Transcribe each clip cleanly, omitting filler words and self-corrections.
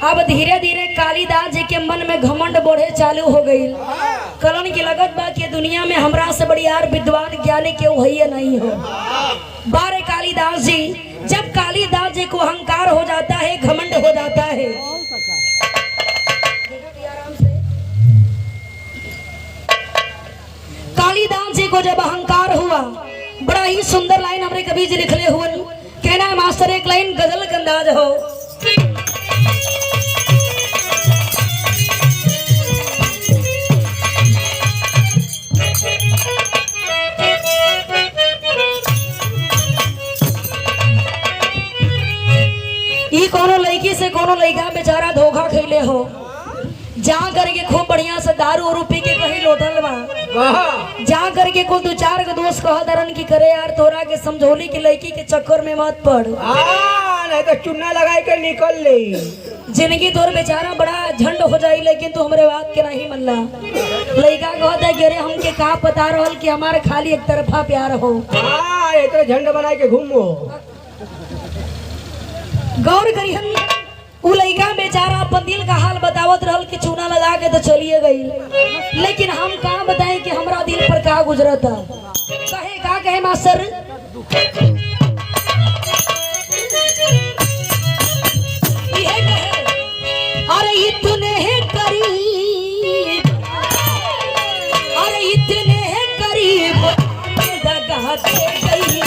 अब धीरे धीरे कालिदास जी के मन में घमंड बढ़े चालू हो गई। कलन की लगत बा कि दुनिया में हमरा से बड़ी यार विद्वान ज्ञानी केहू है नहीं हो। बारे कालिदास जी, जब कालिदास जी को अहंकार हो जाता है, घमंड हो जाता है, कालिदास जी को जब अहंकार हुआ, बड़ा ही सुंदर लाइन हमरे कवि जी लिखले हुए। कहना है मास्टर एक लाइन गजल का अंदाज हो। ई कोनो लड़की से कोनो लड़का बेचारा धोखा खैले हो, जा करके खूब बढ़िया से दारू और पी के कहीं लोटल बा, जा करके कुल दो चार के दोस्त कह दरन की करे यार तोरा के समझौली की लड़की के चक्कर में मत पड़, नहीं तो चुन्ना लगाई के निकल ले। जिंदगी तोर बेचारा बड़ा झंड हो जाई, लेकिन तू हमरे बात के नहीं मनला। लड़का कहता है कि अरे हमके का पता रहल कि हमारे खाली एक तरफा प्यार हो। तो झंड बना के घूमो। गौर करिहन, उ लड़का बेचारा अपन दिल का हाल बतावत रहल कि चूना लगा के तो चलिए गई, लेकिन हम का बताएं कि हमरा दिल पर का गुजरता। कहे का कहे मास्टर, ये कहे अरे इतने करीब, अरे इतने करीब दगा दे गई।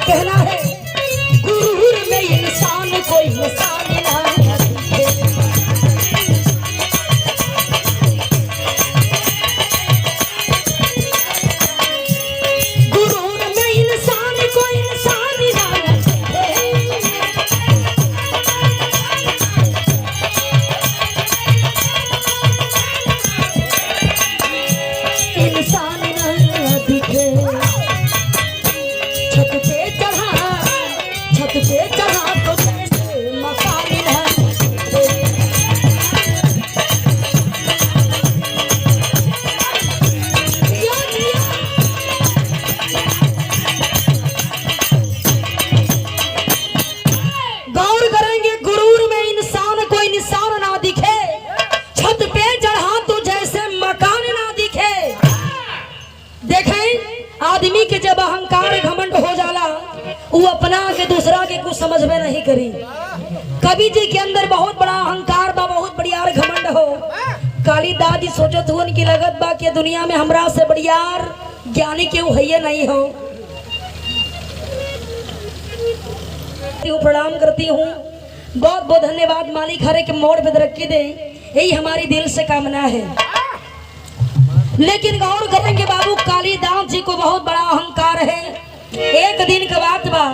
कहना है गुरूर में इंसान कोई इंसान ना है, गुरूर में इंसान कोई इंसान ना है, इंसान ना दिखे। छत पे चढ़ा तो जैसे मकान है, गौर करेंगे गुरूर में इंसान कोई निशान ना दिखे, छत पे चढ़ा तो जैसे मकान ना दिखे। देखें आदमी के जब अहंकार घमंड हो जाला, वो अपना के दूसरा के कुछ समझ में नहीं करी। कवि जी के अंदर बहुत बड़ा अहंकार बा, बहुत बढ़ियार घमंड हो। कालिदास जी सोचत हुन की लगत बा कि दुनिया में हमरा से बढ़ियार ज्ञानी केहू है नहीं हो। प्रणाम करती हूँ, बहुत बहुत धन्यवाद। मालिक हरे के मोड़ पे तरक्की दे, यही हमारी दिल से कामना है। लेकिन गौर करेंगे बाबू, कालिदास जी को बहुत बड़ा अहंकार है। एक दिन का बात बा,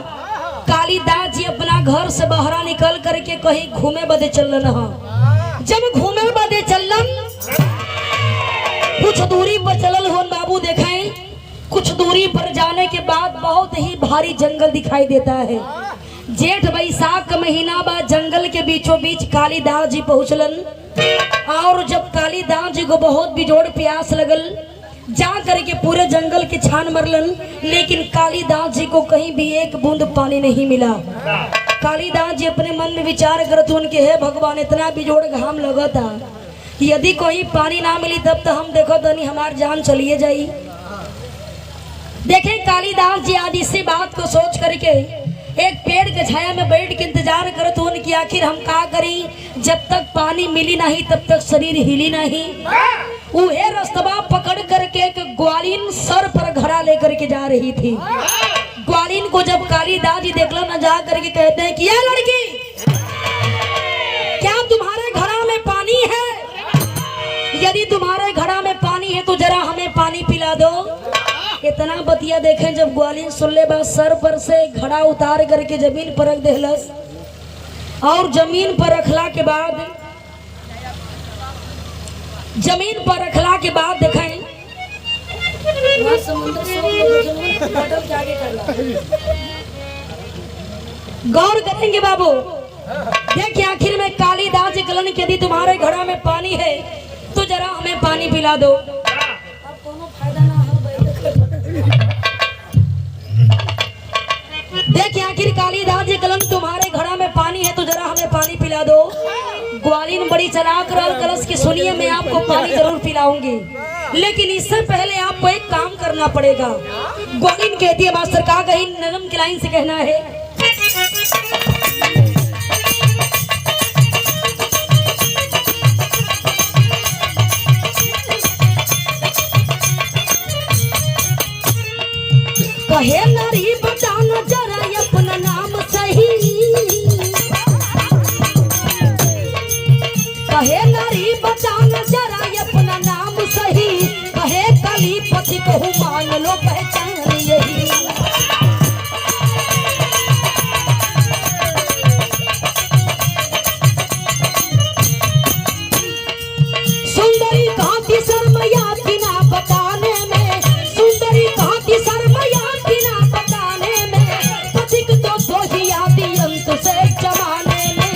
कालिदास जी अपना घर से बाहर निकल करके कहीं घूमे बदे चलन। जब घूमे बदे चलन, कुछ दूरी पर चलल हो बाबू, देखें कुछ दूरी पर जाने के बाद बहुत ही भारी जंगल दिखाई देता है। जेठ बैसाख का महीना बाद जंगल के बीचों बीच कालिदास जी पहुंचलन। और जब कालिदास जी को बहुत बिजोड़ प्यास लगल, जा करके पूरे जंगल के छान मरलन, लेकिन कालिदास जी को कहीं भी एक बूंद पानी नहीं मिला। कालिदास जी अपने मन में विचार करते उनके, हे भगवान इतना बिजोड़ घाम लगा था, यदि कोई पानी ना मिली तब तो हम देखो तो नहीं हमारी जान चलिए जाई। देखें कालिदास जी आज इसी बात को सोच करके एक पेड़ के छाया में बैठ के इंतजार करते हो कि आखिर हम का करी, जब तक पानी मिली नहीं तब तक शरीर हिली नहीं। उहे रास्ता पकड़ करके एक ग्वालिन सर पर घड़ा लेकर के जा रही थी। ग्वालिन को जब कालिदास जी देखला न जा करके कहते हैं कि ये लड़की, क्या तुम्हारे घड़ा में पानी है? यदि तुम्हारे घड़ा में पानी है तो जरा हमें पानी पिला दो। इतना बतिया देखें जब ग्वालिन सुन ले बा, सर पर से घड़ा उतार करके जमीन पर रख देहलस और जमीन पर रखला के बाद देखें गौर करेंगे बाबू। देखिए आखिर में कालिदास जी कलन के यदि तुम्हारे घड़ा में पानी है तो जरा हमें पानी पिला दो। अब कोनो फायदा ना हो देखिए आखिर कालिदास जी कलन तुम्हारे घड़ा में पानी है तो जरा हमें पानी पिला दो। ग्वालिन बड़ी चलाक रहल, कलश की सुनिए मैं आपको पानी जरूर पिलाऊंगी, लेकिन इससे पहले आपको एक काम करना पड़ेगा। ग्वालिन कहती है मास्टर का कहीं नरम की लाइन से कहना है, कहे नारी बताना जरा अपना नाम सही, कहे नारी बताना जरा अपना नाम सही, कहे कली पति को मान लो पहचान यही। सुंदरी कहाँ की शर्मया बिना बताने में, सुंदरी कहाँ की शर्मया बिना बताने में, पथिक तो ही आदि अंत से जमाने में।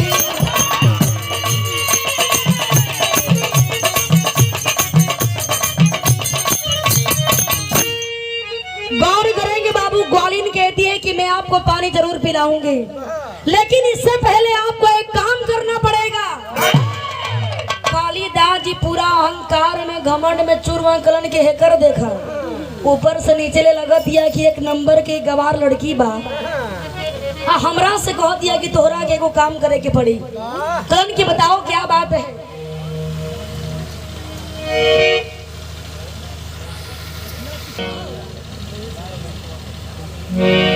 गौर करेंगे बाबू, ग्वालिन कहती है कि मैं आपको पानी जरूर पिलाऊंगी, लेकिन इससे पहले आपको एक काम करना पड़ेगा। कालिदास जी पूरा अहंकार में घमंड में चूरमा कलन के हेकर देखा, ऊपर से नीचे ले लगा दिया कि एक नंबर के गवार लड़की बा, हमरा से कह दिया कि तोहरा के एगो काम करे के पड़ी। कलन की बताओ क्या बात है।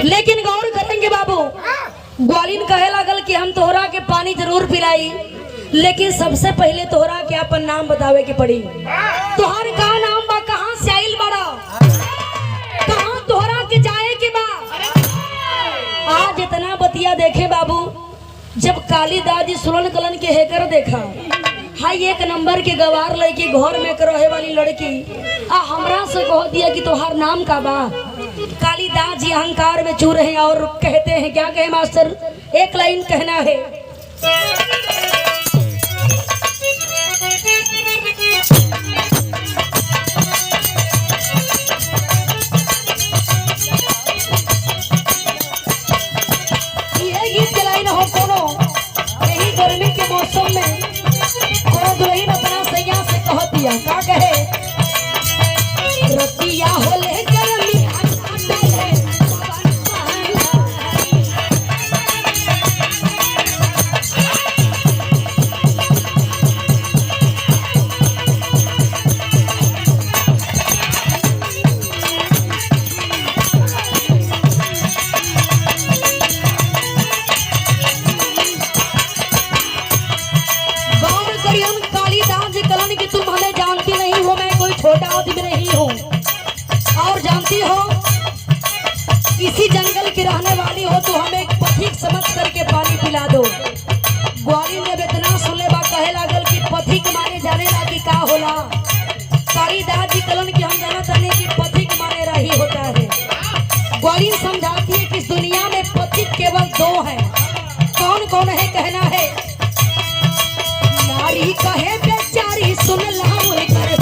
लेकिन गौर करेंगे बाबू, ग्वालिन कहे लागल कि हम तोहरा के पानी जरूर पिलाई, लेकिन सबसे पहले तोहरा के अपन नाम बतावे के पड़ी। तोहर का नाम बा, कहाँ से आइल बड़ा, कहाँ तोहरा के जाए के बा। आज इतना बतिया देखे बाबू, जब कालिदास जी सुलन कलन के हेकर देखा, हाई एक नंबर के गवार लड़की घर में रहे वाली लड़की हमरा से कह दिया कि तोहार नाम का बा। कालिदास जी अहंकार में चूर हैं और कहते हैं, क्या कहे मास्टर, एक लाइन कहना है, ये गीत के लाइन हो कोनो यही गर्मी के मौसम में कोनो दुल्हन अपना सैया से कह दिया, का कहे, रतिया होले गर्मी छोटा आदमी नहीं हूँ और जानती हो इसी जंगल की रहने वाली हो, तो हमें पथिक समझ करके पानी पिला दो। ग्वालिन जब इतना सुने बा कहे लागल कि पथिक माने जाने लागी का होला। कालिदास जी कलन की हम जाना चाहते कि पथिक माने रही होता है। ग्वालिन समझाती है कि इस दुनिया में पथिक केवल दो है। कौन कौन है कहना है, नारी कहे बेचारी सुन लाओ कर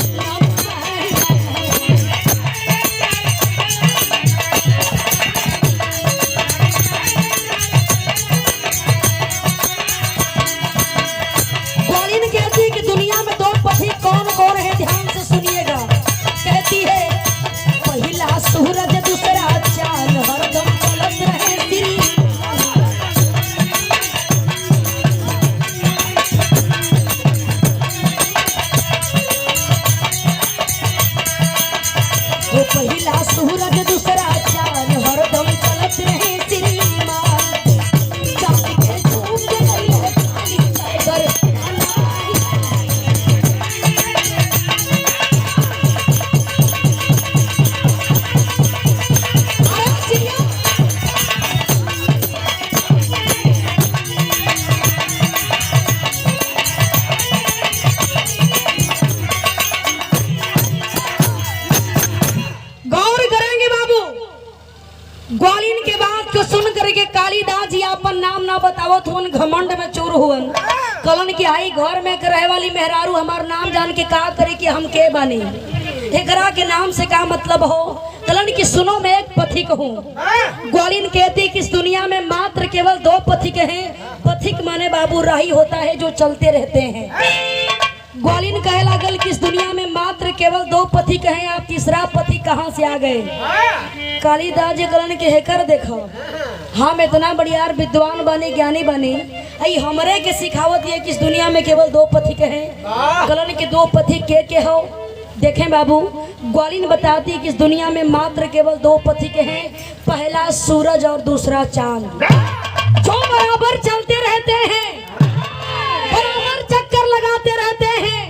सूरज दूसरा चांद हरदम चलत रहे दिल। ग्वालिन के बात को सुन करके कालिदास जी अपन नाम ना बतावत हुन, घमंड में चूर हुन। कलन की आई घर में रहे वाली मेहरारू हमार नाम जान के का करे कि हम के बने, एकरा के नाम से का मतलब हो। कलन की सुनो मैं एक पथिक हूँ। ग्वालिन कहती कि इस दुनिया में मात्र केवल 2 पथिक हैं। पथिक माने बाबू राही होता है जो चलते रहते हैं। ग्वालिन कहे लागल कि इस दुनिया में मात्र केवल 2 पथिक हैं, आप तीसरा पथिक कहाँ से आ गए। कालिदास जी कलन के हेकर देखो, हम इतना बढ़ियार विद्वान बने ज्ञानी बने, आई हमरे के सिखावत है कि इस दुनिया में केवल 2 पथिक हैं। कलन के 2 पथिक के हो देखें बाबू। ग्वालिन बताती कि इस दुनिया में मात्र केवल 2 पथिक हैं, पहला सूरज और दूसरा चांद, जो बराबर चलते रहते हैं, बराबर चक्कर लगाते रहते हैं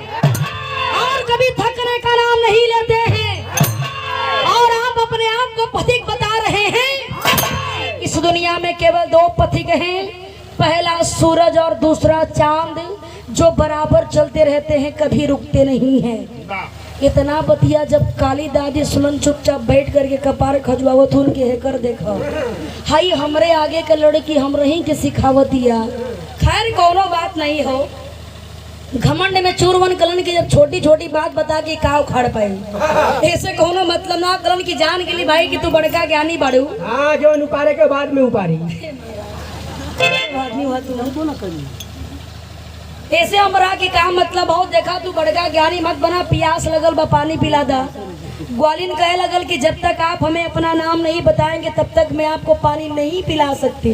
और कभी थकने का नाम नहीं लेते हैं। और आप अपने आप को पथिक बता रहे हैं। इस दुनिया में केवल 2 पथिक हैं, पहला सूरज और दूसरा चांद, जो बराबर चलते रहते हैं, कभी रुकते नहीं हैं। इतना बतिया जब कालिदास जी सुनन चुपचाप बैठ करके कपार खजवावत उनके हेकर देखो, हाई हमरे आगे के लड़की हम रही के सिखावतिया। खैर कोनो बात नहीं हो, घमंड में चूरवन कलन की जब छोटी छोटी बात बता के का उखाड़ पाई, ऐसे कोनो मतलब ना। कलन की जान के लिए भाई कि तू बड़का ज्ञानी बाड़ू। हाँ, जो उपारे के बाद में उपारी आदमी हुआ तू ना करी ऐसे हमरा के काम मतलब हो। देखा तू बड़का ज्ञानी मत बना, प्यास लगल बा पानी पिला दा। ग्वालिन कहे लगल कि जब तक आप हमें अपना नाम नहीं बताएंगे तब तक मैं आपको पानी नहीं पिला सकती।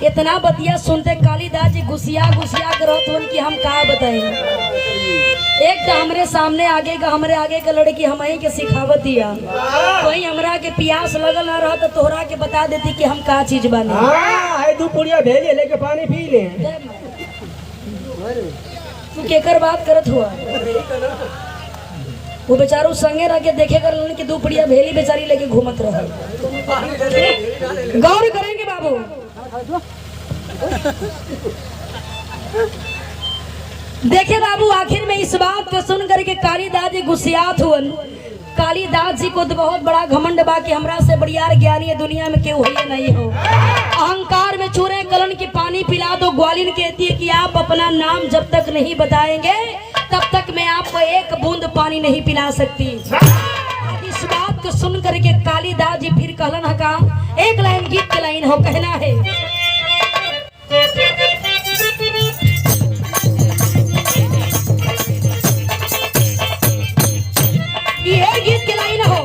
इतना बतिया सुनते कालिदास जी गुस्सिया कर कि हम का बताएं। एक तो हमरे सामने आगे का हमरे आगे का लड़की हमें के सिखावत दिया, वही हमरा के प्यास लगल ना रहा तो तोहरा के बता देती कि हम का चीज बने। हाँ, 2 पुड़िया भेजे लेके पानी पी ले। तू केकर बात करत हुआ, वो बेचारू संगे रह के देखे कर कि 2 पुड़िया भेली बेचारी लेके घूमत रहा। गौर करेंगे बाबू। देखे बाबू, आखिर में इस बात को सुन करके कालिदास जी गुस्सियात हुअन। कालिदास जी को तो बहुत बड़ा घमंड बा कि हमरा से बढ़ियार ज्ञानी है दुनिया में केहू है नहीं हो। अहंकार में चूरे कलन की पानी पिला दो। ग्वालिन कहती है कि आप अपना नाम जब तक नहीं बताएंगे तब तक मैं आपको 1 बूंद पानी नहीं पिला सकती। इस बात को सुन करके कालिदास जी फिर कहलन है का, एक लाइन गीत की लाइन हो, कहना है ये गीत की लाइन हो,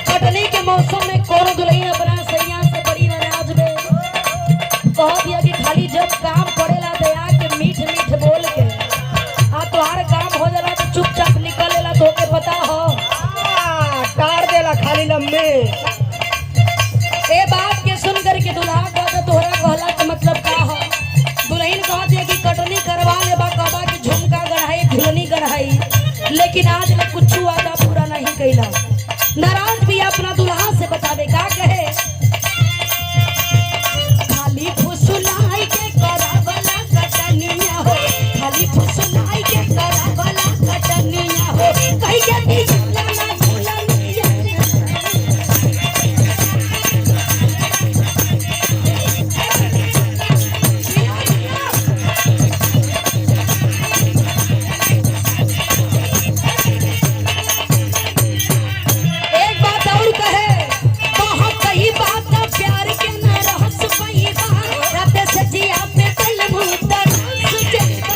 कटनी के मौसम में कौन दुल्हन अपना सैया से बड़ी नाराज में कह दिया कि खाली जब काम पड़ेला दया के मीठ मीठ बोल के आ तोहार काम हो जाला तो चुपचाप निकलेला। तो के पता हो तार देला खाली लम्बे। ए बात के सुन करके दुल्हा कहता तोहरा कहला के मतलब का हो। दुल्हन कह दिया कि कटनी करवा ले बा, कहबा कि झुमका गढ़ाई झुलनी गढ़ाई, लेकिन आज ले कुछ वादा पूरा नहीं कैला। नाराज भी अपना दुल्हा से बतावे का कहे, खाली फुसुलाई के करावला कटनिया हो, खाली फुसुलाई के करावला कटनिया हो, कहीं के भी झुलना झुलनिया। एक बात और कहे, बहुत कही बात प्यार के न रहस पैबा, रात से जिया पे कल मुदर सुचेता।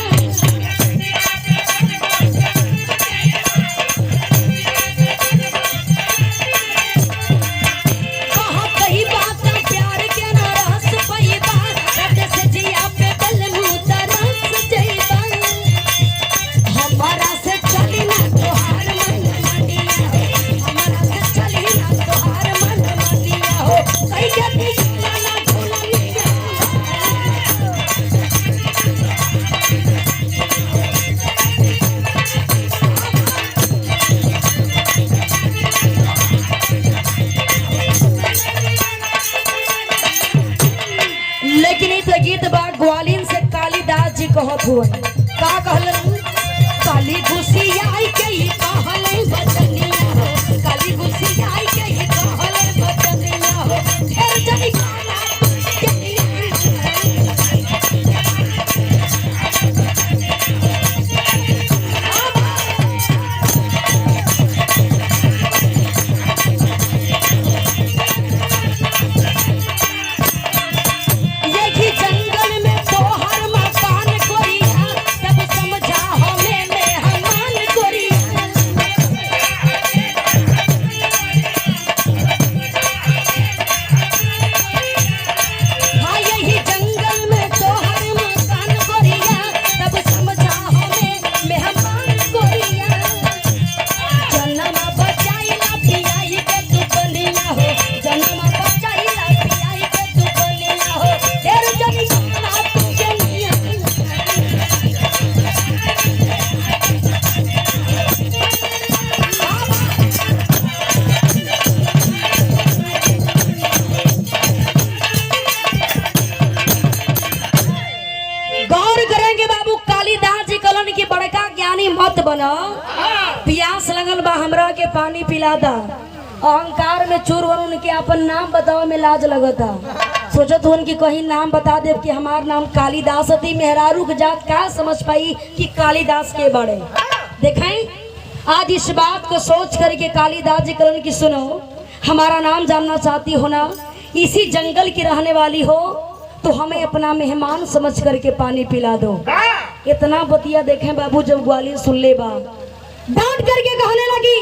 बहुत कही बात प्यार के न रहस पैबा, रात से जिया पे कल मुदर सुचेता। हमारा से चली ना तोहार मन मानिया हो, हमारा से चली ना तोहार मन मानिया हो, कहीं के भी झूलना झूलनिया। लेकिन इस गीत बा ग्वालिन से कालिदास जी कहत हुआ का कहलन, काली घुसियाई के ही कहले बचनिया हो, काली घुसियाई के ही कहले बचनिया हो, बना, प्यास लगल बा हमरा के पानी पिला दा। अहंकार में चूर वन उनके अपन नाम बताओ में लाज लगता। सोचत हुन कि कहीं नाम बता दे कि हमार नाम कालिदास थी, मेहरारू के जात का समझ पाई कि कालिदास के बड़े। देखें आज इस बात को सोच करके कालिदास जी करण की सुनो, हमारा नाम जानना चाहती हो ना, इसी जंगल की रहने वाली हो तो हमें अपना मेहमान समझ करके पानी पिला दो। इतना बतिया देखें बाबू जब ग्वालियर सुन ले बा, डांट करके कहने लगी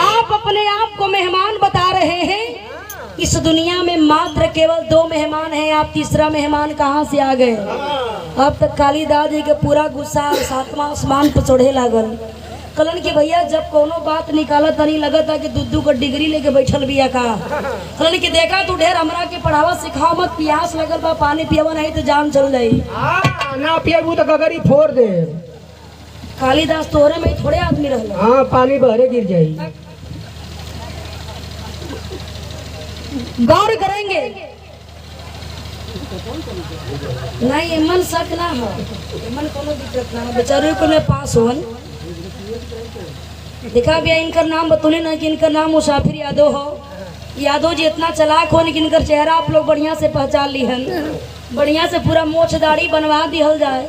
आप अपने आप को मेहमान बता रहे हैं, इस दुनिया में मात्र केवल 2 मेहमान हैं, आप तीसरा मेहमान कहाँ से आ गए। अब तक कालिदास जी के पूरा गुस्सा 7वां आसमान पर चढ़े लागल। कलन के भैया जब कोनो बात निकाला तनी लगता कि दूधू का डिग्री लेके बैठल बिया का। कलन के देखा तू ढेर हमरा के पढ़ावा सिखाओ मत, प्यास लगल बा पानी पियावा नहीं तो जान चल जाई। ना पिएबू तो गगरी फोड़ दे। कालिदास तोहरे में थोड़े आदमी रहल। हाँ पानी बहरे गिर जाई। गौर करेंगे नहीं, एमन शक ना हो, एमन कोनो दिक्कत ना हो, बेचारे को ने पास होन। देखा भैया इनकर नाम बतौले ना कि इनका नाम मुसाफिर यादव हो। यादव जी इतना चलाक हो कि इनकर चेहरा आप लोग बढ़िया से पहचान लीहन। बढ़िया से पूरा मोछ दाढ़ी बनवा दिहल जाए,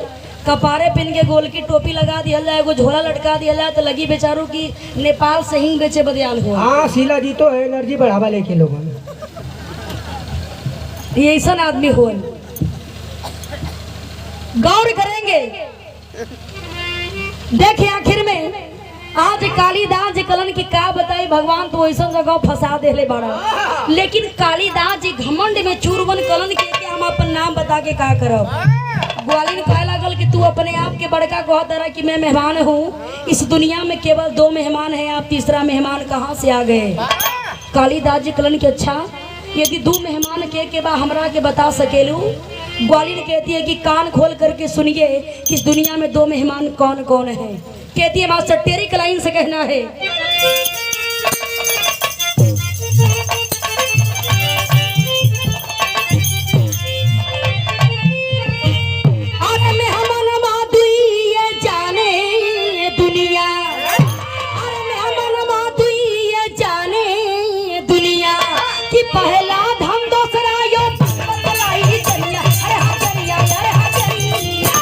कपारे पिन के गोल की टोपी लगा दिहल जाए, एगो झोला लटका दिया जाए तो लगी बेचारों की नेपाल से हिंग बेचे बदयाल हो। हाँ शीला जी तो है एनर्जी बढ़ावा लेके लोगों ने। ये ऐसा आदमी हो। गौर करेंगे देखिए आखिर में आज कालिदास जी कलन की का बताई, भगवान तो ऐसा जगह फंसा देले बड़ा। लेकिन कालिदास जी घमंड में चूरवन कलन के हम अपन नाम बता के का करब। ग्वालिन कहे लागल कि तू अपने आप के बड़का कहत रहा कि मैं मेहमान हूँ, इस दुनिया में केवल 2 मेहमान हैं, आप तीसरा मेहमान कहाँ से आ गए। कालिदास जी कलन के अच्छा यदि 2 मेहमान के बा हमरा के बता सकेलू। ग्वालिन कहती है कि कान खोल करके सुनिए कि इस दुनिया में 2 मेहमान कौन कौन है। कहती है मास्टर तेरी कलाइन से कहना है। अरे मेहमान माधुई ये जाने दुनिया, अरे मेहमान माधुई ये जाने दुनिया कि पहला धम दूसरा यो बदलाई जरिया। अरे हाँ जरिया, अरे हाँ जरिया।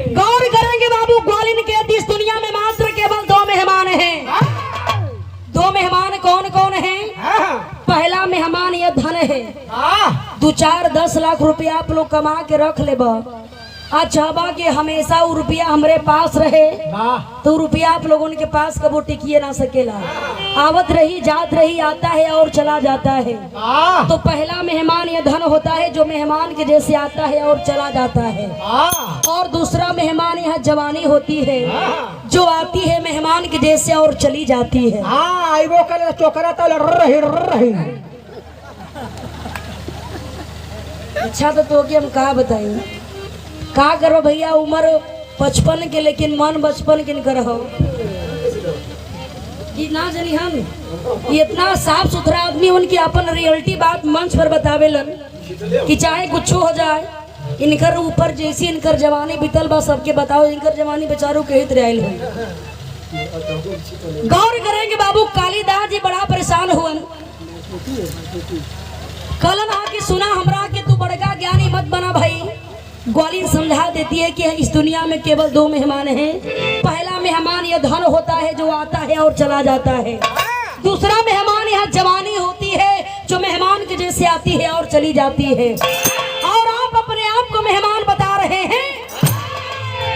गौर करेंगे बाबू, ग्वालिन के इस दुनिया में मात्र केवल 2 मेहमान हैं। 2 मेहमान कौन कौन हैं? पहला मेहमान ये धन है, 2, 4, 10 लाख रुपया आप लोग कमा के रख ले बा। अच्छा बा कि हमेशा वो रुपया हमारे पास रहे तो रुपया आप लोगों के पास कबो टिकिए ना सकेला। आवत रही जात रही, आता है और चला जाता है। तो पहला मेहमान ये धन होता है जो मेहमान के जैसे आता है और चला जाता है। और दूसरा मेहमान यहाँ जवानी होती है जो आती है मेहमान के जैसे और चली जाती है। अच्छा तो क्या हम कहा बताइए, का करो भैया, उम्र 55 के लेकिन मन बचपन किन करो कि ना जानी हम। ये इतना साफ सुथरा आदमी उनकी अपन रियलिटी बात मंच पर बतावेलन कि चाहे कुछ हो जाए, इनकर ऊपर जैसी इनकर जवानी बीतल बा सबके बताओ, इनकर जवानी बेचारों के हित रहल है। गौर करेंगे बाबू, कालिदास जी बड़ा परेशान हुअन। कलन आके सुना हमरा के तू बड़का ज्ञानी मत बना भाई। ग्वालिन समझा देती है कि इस दुनिया में केवल 2 मेहमान हैं। पहला मेहमान यह धन होता है जो आता है और चला जाता है। दूसरा मेहमान यह जवानी होती है जो मेहमान के जैसे आती है और चली जाती है। और आप अपने आप को मेहमान बता रहे हैं,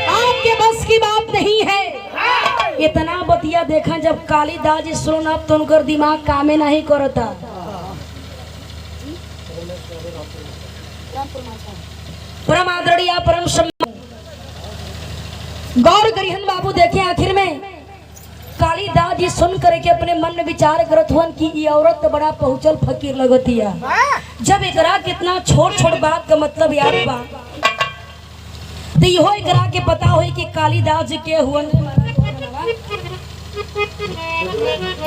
आपके बस की बात नहीं है। इतना बतिया देखा जब कालिदास जी सुना तो उनका दिमाग कामे नहीं करता। परम आदरणीय परम सम्मान गौर करिहन बाबू, देखे आखिर में कालिदास जी सुन करके अपने मन में विचार करत हुन कि ये औरत तो बड़ा पहुंचल फकीर लगतिया। जब एकरा कितना छोट छोट बात का मतलब याद बा तो इहो एकरा के पता होई कि कालिदास जी के हुन।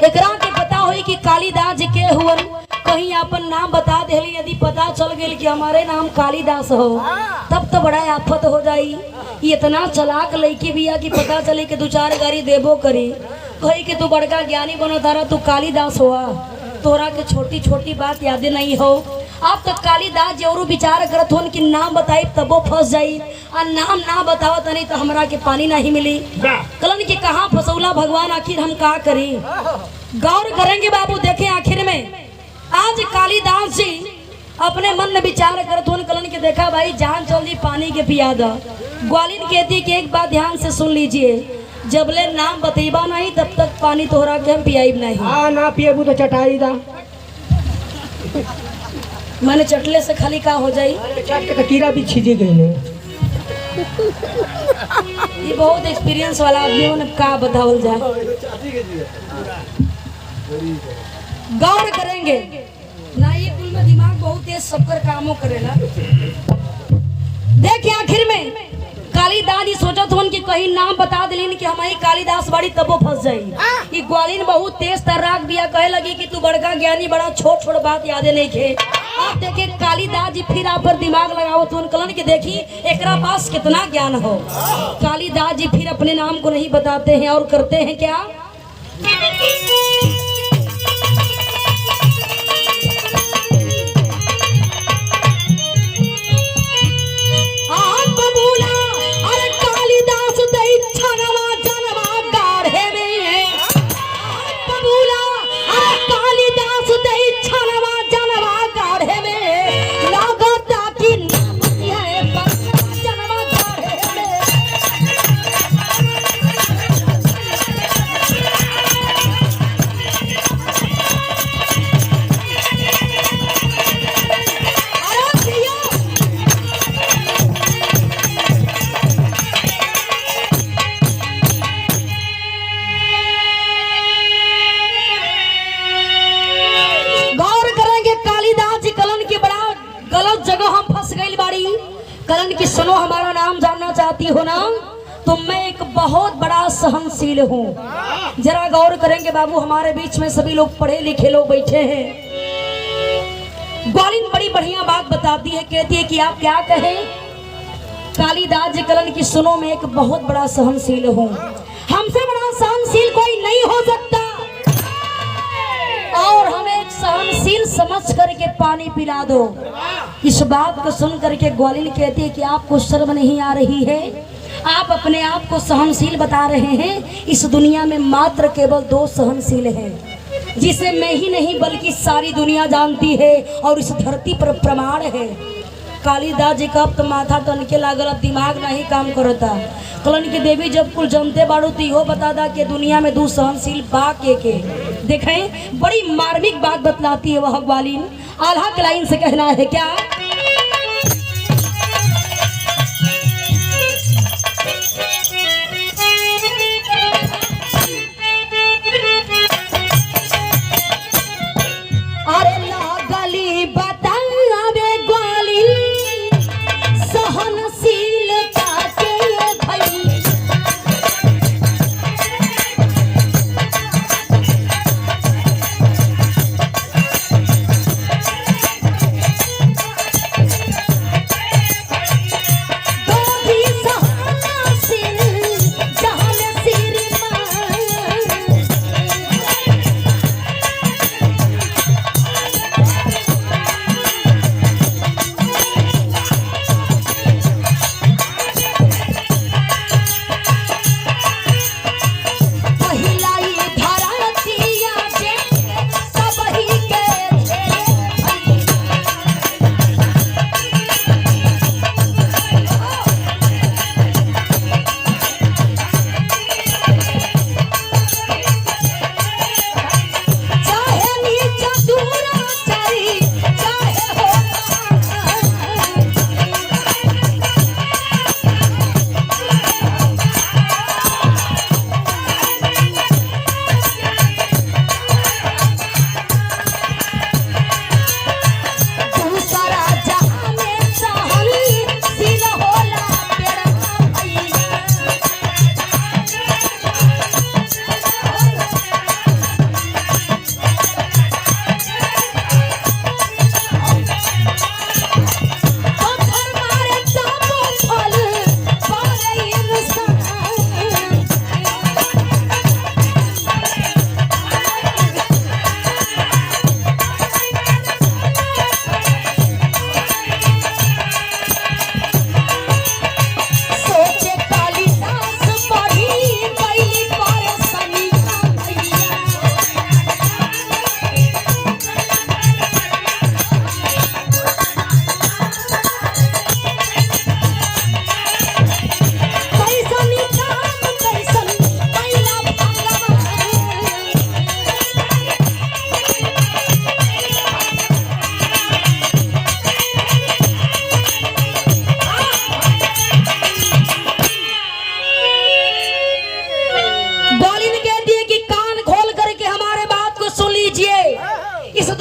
एकरा के पता होई कि कालिदास जी के हुन कहीं अपन नाम बता देली, यदि पता चल गई कि हमारे नाम कालिदास हो तब तो बड़ा आफत हो जाई। ये इतना चलाक लड़की भी है कि पता चले कि 2-4 गाड़ी देबो करी, कही कि तू बड़का ज्ञानी बनो तारा, तू कालिदास हुआ, तोरा के छोटी छोटी बात यादें नहीं हो। आप तो कालिदास जरूर विचार करत हो कि नाम बताई तबो फंस जाई, और नाम ना बताओ तनी तो हमरा के पानी नहीं मिली। कलन कि कहाँ फसौला भगवान, आखिर हम का करी। गौर करेंगे बाबू, देखें आखिर में आज कालिदास जी अपने मन में विचार करत हो। कलन के देखा भाई जान चल जी पानी के पिया दा। ग्वालिन कहती कि एक बात ध्यान से सुन लीजिए, जबले नाम बतेबा नहीं तब तक पानी तोहरा के हम पियाईब नहीं। हाँ ना पिएबू तो चटाई दा। मैंने चटले से खाली का हो जाई, चट के कीड़ा भी छिजी गई ने। ये बहुत एक्सपीरियंस वाला आदमी हो, का बतावल जाए। गौर करेंगे ना, ये कुल में दिमाग बहुत तेज सबकर कामों करेला। देखिए आखिर में कालिदास ही सोचत होन कि कहीं नाम बता दिलीन कि हमारी कालिदास बाड़ी तबो फंस जाई। ये ग्वालिन बहुत तेज तर्राक बिया, कहे लगी कि तू बड़का ज्ञानी, बड़ा छोट छोट बात यादें नहीं खे। आप देखे कालिदास जी फिर आप पर दिमाग लगाओ तो कलन के देखी एकरा पास कितना ज्ञान हो। कालिदास जी फिर अपने नाम को नहीं बताते हैं और करते हैं क्या, कलन की सुनो, हमारा नाम जानना चाहती हो ना, तो मैं एक बहुत बड़ा सहनशील हूँ। जरा गौर करेंगे बाबू, हमारे बीच में सभी लोग पढ़े लिखे लोग बैठे हैं। ग्वालिन बड़ी बढ़िया बात बताती है, कहती है कि आप क्या कहें। कालिदास जी कलन की सुनो, मैं एक बहुत बड़ा सहनशील हूँ, हमसे बड़ा सहनशील कोई नहीं हो सकता, और हमें एक सहनशील समझ करके पानी पिला दो। इस बात को सुन करके ग्वालिन कहती है कि आपको शर्म नहीं आ रही है, आप अपने आप को सहनशील बता रहे हैं। इस दुनिया में मात्र केवल 2 सहनशील हैं, जिसे मैं ही नहीं बल्कि सारी दुनिया जानती है, और इस धरती पर प्रमाण है। कालिदास जी का अब तो माथा टनके लागल, अब दिमाग नहीं काम करता। कलन की देवी जब कुल जनते बाड़ू तो इहो बता दा कि दुनिया में 2 सहनशील बा के देखें। बड़ी मार्मिक बात बतलाती है वह ग्वालिन, आल्हा के लाइन से कहना है क्या, अरे लागली बतावे ग्वालिन सहनशीलता के भई,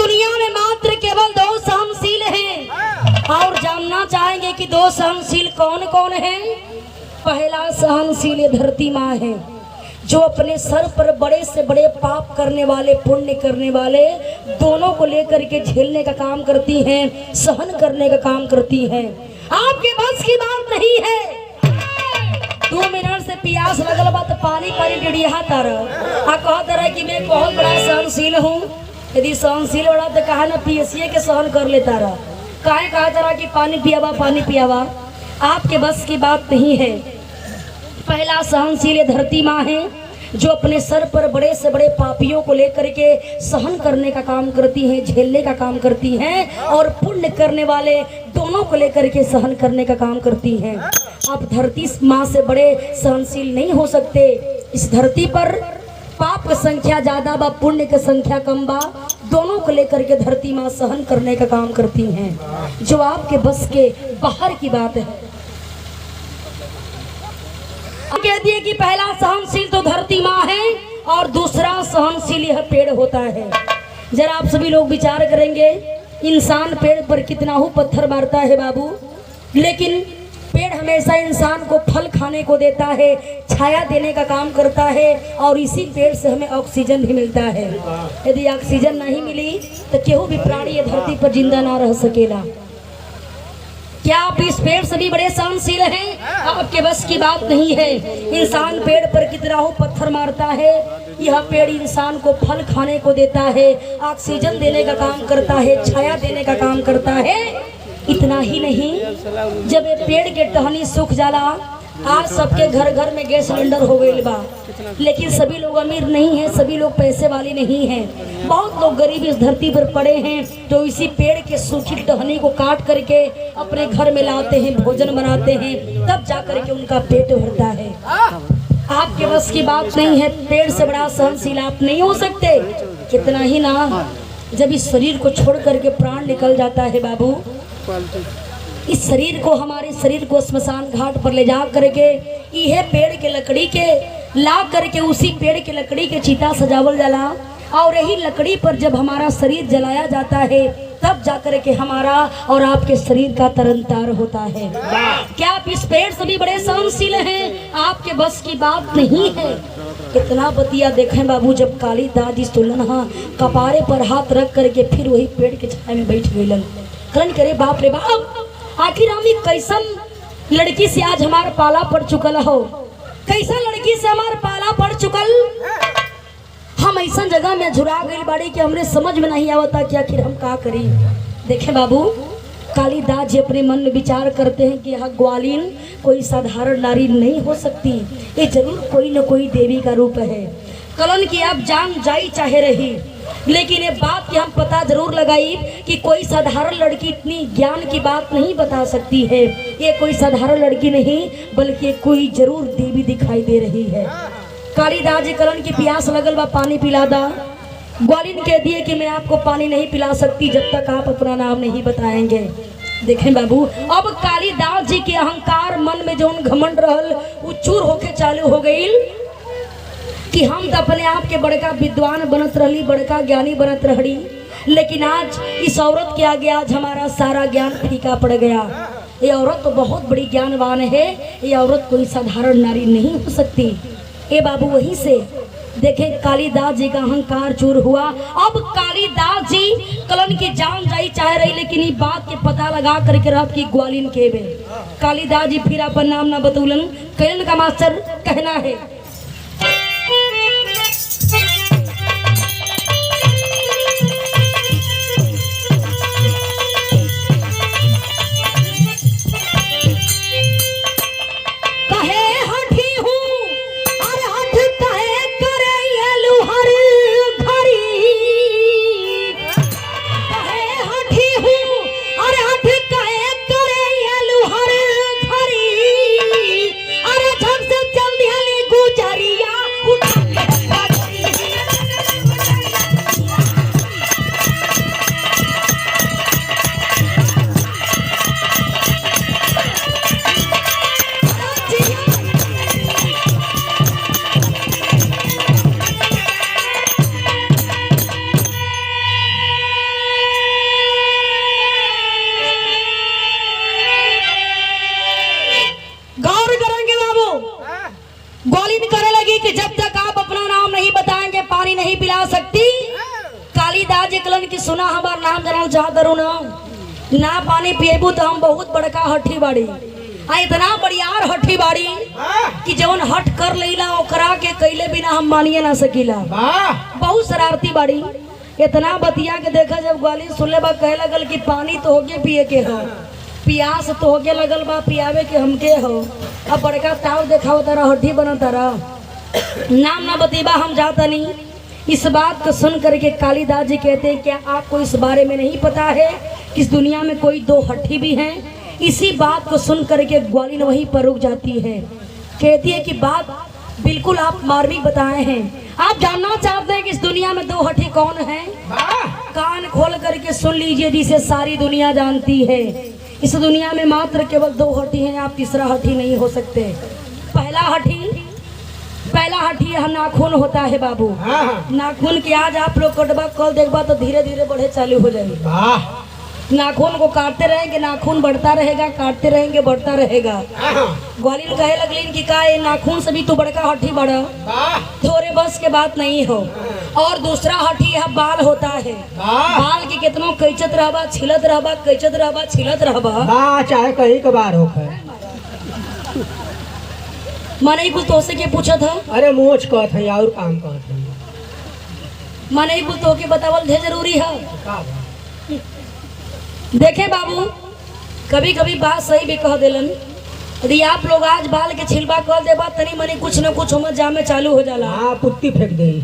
दुनिया में मात्र केवल 2 सहनशील हैं और जानना चाहेंगे कि 2 सहनशील कौन कौन हैं। पहला सहनशील ये धरती माँ है, जो अपने सर पर बड़े से बड़े पाप करने वाले पुण्य करने वाले दोनों को लेकर के झेलने का काम करती हैं, सहन करने का काम करती हैं। आपके बस की बात नहीं है। 2 मिनट से प्यास लगल बा तो पानी पानी डिड़िया तारा आ कहत रहा कि मैं बहुत बड़ा सहनशील हूँ। यदि सहनशील बड़ा तो कहा ना पीएसए के सहन कर लेता रहा, काहे कहा तरह कि पानी पियावा। आपके बस की बात नहीं है। पहला सहनशील ये धरती माँ है, जो अपने सर पर बड़े से बड़े पापियों को लेकर के सहन करने का काम करती हैं, झेलने का काम करती हैं और पुण्य करने वाले दोनों को लेकर के सहन करने का काम करती हैं। आप धरती माँ से बड़े सहनशील नहीं हो सकते। इस धरती पर पाप की संख्या ज्यादा बा, पुण्य की संख्या कम बा, दोनों को लेकर के धरती माँ सहन करने का काम करती हैं, जो आपके बस के बाहर की बात है। कहती है कि पहला सहनशील तो धरती माँ है और दूसरा सहनशील यह पेड़ होता है। जरा आप सभी लोग विचार करेंगे, इंसान पेड़ पर कितना ही पत्थर मारता है बाबू, लेकिन पेड़ हमेशा इंसान को फल खाने को देता है, छाया देने का काम करता है और इसी पेड़ से हमें ऑक्सीजन भी मिलता है। यदि ऑक्सीजन नहीं मिली तो केहू भी प्राणी ये धरती पर जिंदा ना रह सकेला। क्या आप इस पेड़ से भी बड़े सहनशील हैं? आपके बस की बात नहीं है। इंसान पेड़ पर कितना हो पत्थर मारता है, यह पेड़ इंसान को फल खाने को देता है, ऑक्सीजन देने का काम करता है, छाया देने का काम करता है। इतना ही नहीं, जब ये पेड़ के टहनी सूख जाला, आज सबके घर घर में गैस सिलेंडर हो गई बा, लेकिन सभी लोग अमीर नहीं हैं, सभी लोग पैसे वाले नहीं हैं। बहुत लोग गरीब इस धरती पर पड़े हैं, जो इसी पेड़ के सूखी टहनी को काट करके अपने घर में लाते हैं, भोजन बनाते हैं, तब जा करके उनका पेट भरता है। आपके बस की बात नहीं है, पेड़ से बड़ा सहनशील आप नहीं हो सकते। कितना ही ना, जब इस शरीर को छोड़ करके प्राण निकल जाता है बाबू, इस शरीर को, हमारे शरीर को स्मशान घाट पर ले जा करके यह पेड़ के लकड़ी के ला करके उसी पेड़ के लकड़ी के चिता सजावल जाला और यही लकड़ी पर जब हमारा शरीर जलाया जाता है, तब जाकर के हमारा और आपके शरीर का तरनतार होता है। क्या आप इस पेड़ से भी बड़े सहनशील हैं? आपके बस की बात नहीं है। इतना बतिया देखें बाबू, जब कालीदास जी सुनन कपारे पर हाथ रख करके फिर वही पेड़ के छाया में बैठ गए, करण करे बाप रे बाप, आखिर हम एक कैसन लड़की से आज हमारा पाला पड़ चुकल हो, कैसा लड़की से हमारा पाला पड़ चुकल। हम ऐसा जगह में झुरा गई बाड़ी कि हमरे समझ में नहीं आवता कि आखिर हम का करी। देखे बाबू, कालीदास जी अपने मन में विचार करते हैं कि यह ग्वालिन कोई साधारण नारी नहीं हो सकती, ये जरूर कोई न कोई देवी का रूप है। कलन की आप जान जाई चाहे रही, लेकिन ये बात की हम पता जरूर लगाई कि कोई साधारण लड़की इतनी ज्ञान की बात नहीं बता सकती है। ये कोई साधारण लड़की नहीं, बल्कि कोई जरूर देवी दिखाई दे रही है। कालीदास जी कलन की प्यास लगल बा, पानी पिला दा। ग्वालिन कह दिए कि मैं आपको पानी नहीं पिला सकती जब तक आप अपना नाम नहीं बताएंगे। देखें बाबू, अब कालीदास जी के अहंकार, मन में जो घमंड रहल, वो चूर होके चालू हो गई कि हम तो अपने आप के बड़का विद्वान बनत रही, बड़का ज्ञानी बनत रही, लेकिन आज इस औरत के आगे आज हमारा सारा ज्ञान फीका पड़ गया। ये औरत तो बहुत बड़ी ज्ञानवान है, ये औरत कोई साधारण नारी नहीं हो सकती। ए बाबू, वहीं से देखे कालीदास जी का अहंकार चूर हुआ। अब कालीदास जी कलन की जान जाई चाह रही, लेकिन ये बात के पता लगा करके रात की ग्वालिन के बे कालीदास जी फिर अपन नाम ना बतौलन। कलन का मास्टर कहना है, कि सुना हमार नाम जानल चाहत रू ना पानी पिएबू तो हम बहुत बड़का हठी बाड़ी आ इतना बड़ियार हठी बाड़ी कि जवन हट कर लेला ओकरा के कैले बिना हम मानिए ना सकीला। बहुत शरारती बाड़ी। इतना बतिया के देखा जब ग्वालिन सुनले बा कहे लगल कि पानी तो होगे पिए के हो, प्यास तो होगे लगल बा पियावे के हमके हो। अब बड़का ताव देखा तारा हड्डी बना तारा नाम ना बतीबा हम जाता नहीं। इस बात को सुन करके कालिदास जी कहते हैं क्या आपको इस बारे में नहीं पता है कि इस दुनिया में कोई दो हड्डी भी हैं। इसी बात को सुन करके ग्वालिन वहीं पर रुक जाती है। कहती है कि बात बिल्कुल आप मार्मिक बताए हैं। आप जानना चाहते हैं कि इस दुनिया में दो हड्डी कौन है? कान खोल करके सुन लीजिए जिसे सारी दुनिया जानती है। इस दुनिया में मात्र केवल दो हड्डी हैं, आप तीसरा हड्डी नहीं हो सकते। पहला हड्डी यह नाखून होता है बाबू। नाखून के आज आप लोग कटबा कल देखबा तो धीरे धीरे बढ़े चालू हो जाएगी। नाखून को काटते रहेंगे नाखून बढ़ता रहेगा, काटते रहेंगे बढ़ता रहेगा। ग्वालिन कहे लगलिन कि का ये नाखून से भी तू बड़का हड्डी बढ़ा, थोड़े बस के बात नहीं हो। और दूसरा हड्डी यह बाल होता है। बाल के कितनों कैचत रहबा, छिलत रहबा, कैचत रहबा, छिलत रहबा, चाहे कहीं के बार हो। माने कुछ तो से के पूछा था, अरे मोच कहत है और काम कहत है। माने कुछ तो के बतावल ढेर जरूरी है। देखे बाबू कभी कभी बात सही भी कह देलन। यदि आप लोग आज बाल के छिलबा कर देबा तनी मनी कुछ न कुछ उमर जामे चालू हो जाला। हाँ पुट्टी फेंक दे।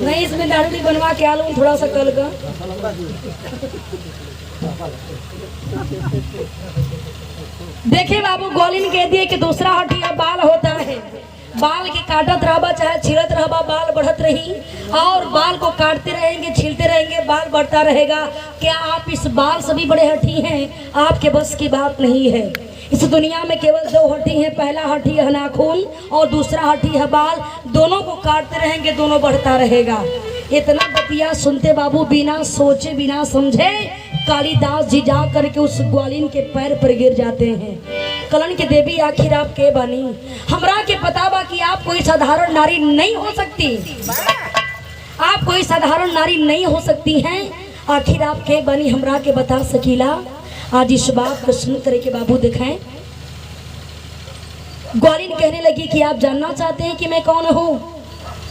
नहीं इसमें दाढ़ी बनवा के आलू थोड़ा सा कल का। देखे बाबू ग्वालिन कह दिए कि दूसरा हड्डी बाल होता है। बाल के काटत रहबा चाहे छिलत रहबा बाल बढ़त रही और बाल को काटते रहेंगे छीलते रहेंगे बाल बढ़ता रहेगा। क्या आप इस बाल से भी बड़े हड्डी हैं? आपके बस की बात नहीं है। इस दुनिया में केवल दो हड्डी हैं, पहला हड्डी है नाखून और दूसरा हड्डी है बाल। दोनों को काटते रहेंगे दोनों बढ़ता रहेगा। इतना बतिया सुनते बाबू बिना सोचे बिना समझे कालिदास जी जा करके उस ग्वालिन के पैर पर गिर जाते हैं। कलन के देवी आखिर आप के बानी? हमरा के पता बा कि आप कोई साधारण नारी नहीं हो सकती। आप कोई साधारण नारी नहीं हो सकती हैं। आखिर आप के बानी हमरा के बता सकीला? आज इस बात को सुन करके बाबू दिखाएं। ग्वालिन कहने लगी कि आप जानना चाहते हैं कि मैं कौन हूँ?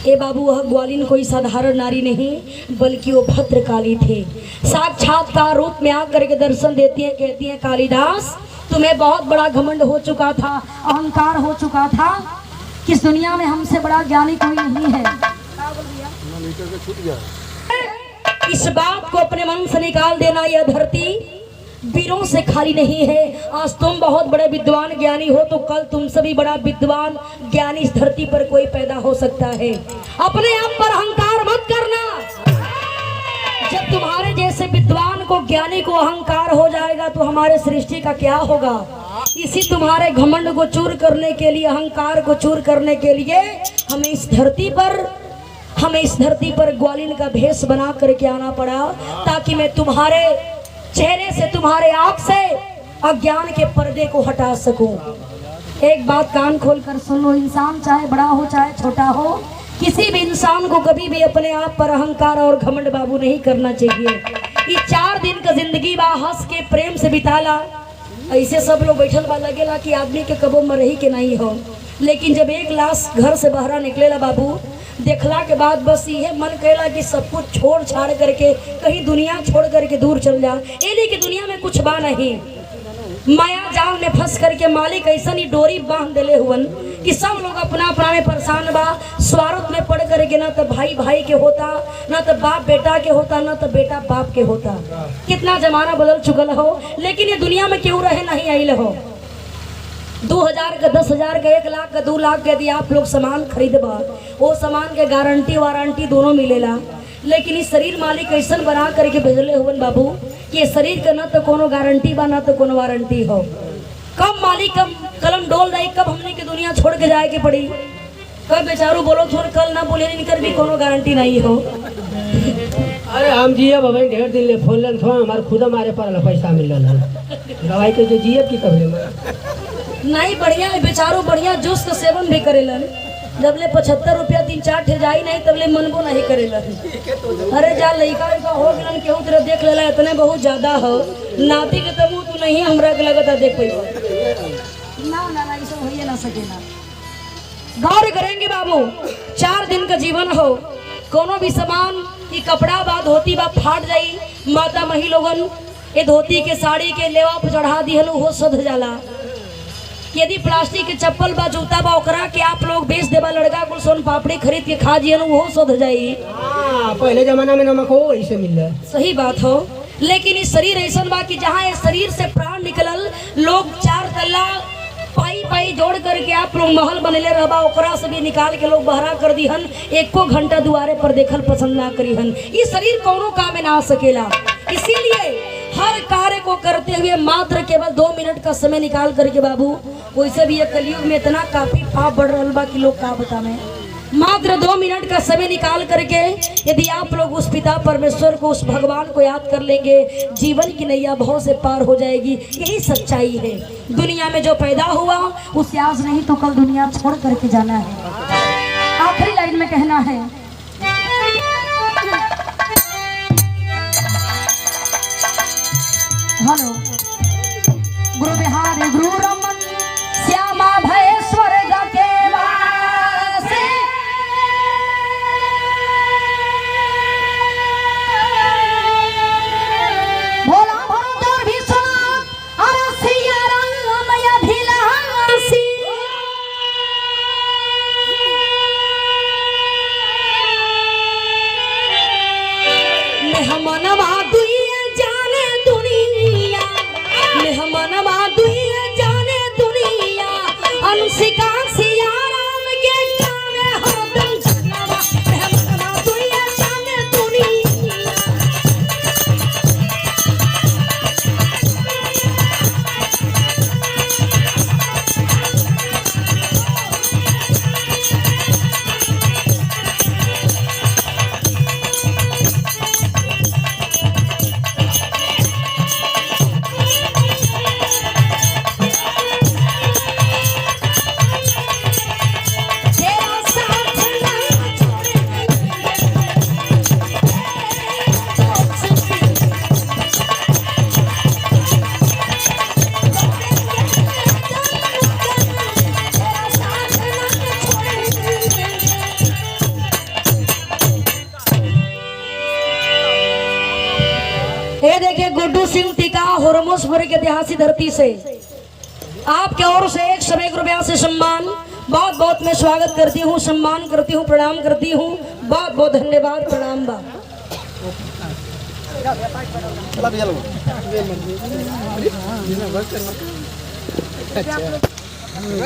ए बाबू वह ग्वालिन कोई साधारण नारी नहीं बल्कि वो भद्रकाली थे। साक्षात्कार रूप में आकर के दर्शन देती हैं। कहती हैं कालिदास तुम्हें बहुत बड़ा घमंड हो चुका था, अहंकार हो चुका था कि इस दुनिया में हमसे बड़ा ज्ञानी कोई नहीं है। इस बात को अपने मन से निकाल देना। यह धरती वीरों से खाली नहीं है। आज तुम बहुत बड़े विद्वान ज्ञानी हो तो कल तुमसे भी बड़ा विद्वान ज्ञानी इस धरती पर कोई पैदा हो सकता है। अपने आप पर अहंकार मत करना। जब तुम्हारे जैसे विद्वान को ज्ञानी को अहंकार हो जाएगा तो हमारे सृष्टि का क्या होगा? इसी तुम्हारे घमंड को चूर करने के लिए, अहंकार को चूर करने के लिए हमें इस धरती पर ग्वालिन का भेष बना करके आना पड़ा ताकि मैं तुम्हारे चेहरे से, तुम्हारे आँख से अज्ञान के पर्दे को हटा सकूं। एक बात कान खोल कर सुन लो, इंसान चाहे बड़ा हो चाहे छोटा हो, किसी भी इंसान को कभी भी अपने आप पर अहंकार और घमंड बाबू नहीं करना चाहिए। ये 4 दिन का जिंदगी बा हंस के प्रेम से बिताला। ऐसे सब लोग बैठल बा लगेला कि आदमी के कबो मरही के नहीं हो, लेकिन जब एक लाश घर से बाहर निकलेला बाबू देखला के बाद बस ये मन कहला कि सब कुछ छोड़ छाड़ करके कहीं दुनिया छोड़ करके दूर चल जा। एली की दुनिया में कुछ बा नहीं। माया जाल में फंस करके मालिक ऐसा ही डोरी बांध देले हुवन कि सब लोग अपना अपना में परेशान बा। स्वार्थ में पड़ करके ना तो भाई भाई के होता, ना तो बाप बेटा के होता, ना तो बेटा बाप के होता। कितना जमाना बदल चुकल हो, लेकिन ये दुनिया में क्यों रहे नहीं आइल हो। 2000 का, 10,000 का, 1 लाख का, 2 लाख का यदि आप लोग सामान खरीदबा वो सामान के गारंटी वारंटी दोनों मिलेला। लेकिन इस शरीर मालिक ऐसा बना करके भेजले हुवन बाबू कि शरीर का ना तो कोनो गारंटी बा ना तो कोनो वारंटी हो। कब मालिक कब कलम डोल रही, कब हमने की दुनिया छोड़ के जाए के पड़ी, कब बेचारू बोलो छोड़ कल ना बोले इनकर भी कोनो गारंटी नहीं हो। अरे हम जिये भाई ढेर दिन ले फोन लन हमारे खुद हमारे पर पैसा मिल रहा दवाई के जो जिये की कब ले नहीं बढ़िया बेचारो बढ़िया जूस का सेवन भी करेलन। जब ले 75 रुपया 3-4 ठे जाई नहीं तब ले मनबो नहीं करेला। अरे जा लइका का हो गिलन केहू तेरा देख लेला इतने बहुत ज्यादा हो नाती के तबू तू नहीं हमरा के लगता देख पैबो ना ना ना ऐसा होइए ना सकेला। गौर करेंगे बाबू 4 दिन का जीवन हो कोनो भी सामान की कपड़ा बा धोती बा फाट जाई माता मही लोगन ये धोती के साड़ी के लेवा पे चढ़ा दिहल हो सध जाला। यदि प्लास्टिक के चप्पल बा जूता बा ओकरा के आप लोग बेच देबा लड़का कुल सोन पापड़ी खरीद के खा जियन वो सध जाई। पहले जमाना में नमक हो ऐसे मिल रहा। सही बात हो लेकिन इस शरीर ऐसा बा कि जहाँ ये शरीर से प्राण निकलल लोग 4 तल्ला पाई पाई जोड़ करके आप लोग महल बनेले रहबा ओकरा से भी निकाल के लोग बहरा कर दिहन एको घंटा दुआरे पर देखल पसंद ना करीहन। ये शरीर कोनो काम में ना आ सकेला इसीलिए हर कार्य को करते हुए मात्र केवल 2 मिनट का समय निकाल करके बाबू वैसे भी ये कलयुग में इतना काफी पाप बढ़ रहा बा कि लोग का बतावे मात्र 2 मिनट का समय निकाल करके यदि आप लोग उस पिता परमेश्वर को उस भगवान को याद कर लेंगे जीवन की नैया बहुत से पार हो जाएगी। यही सच्चाई है दुनिया में जो पैदा हुआ उसे आज नहीं तो कल दुनिया छोड़ करके जाना है। आखिरी लाइन में कहना है हेलो गुरु बिहारी गुरु रमन श्यामा भय स्वर्ग के वासे भोला भरोदर भी सुना अरे सिया राम अभिलाषी मेहमनवा दुइया जाने दुनिया मेहमनवा दुइया जाने दुनिया अनुसिका सिया राम के गावे हरदम जगवा मेहमनवा दुइया जाने दुनिया। तेरा साथ ना छोड़े तेरा साथ ना छोड़े। ये देखिए गुड्डू सिंह टीका होरमोसपुर के ऐतिहासिक धरती से आपके ओर से 101 रुपया से सम्मान बहुत बहुत मैं स्वागत करती हूँ सम्मान करती हूँ प्रणाम करती हूँ बहुत बहुत धन्यवाद प्रणाम बा।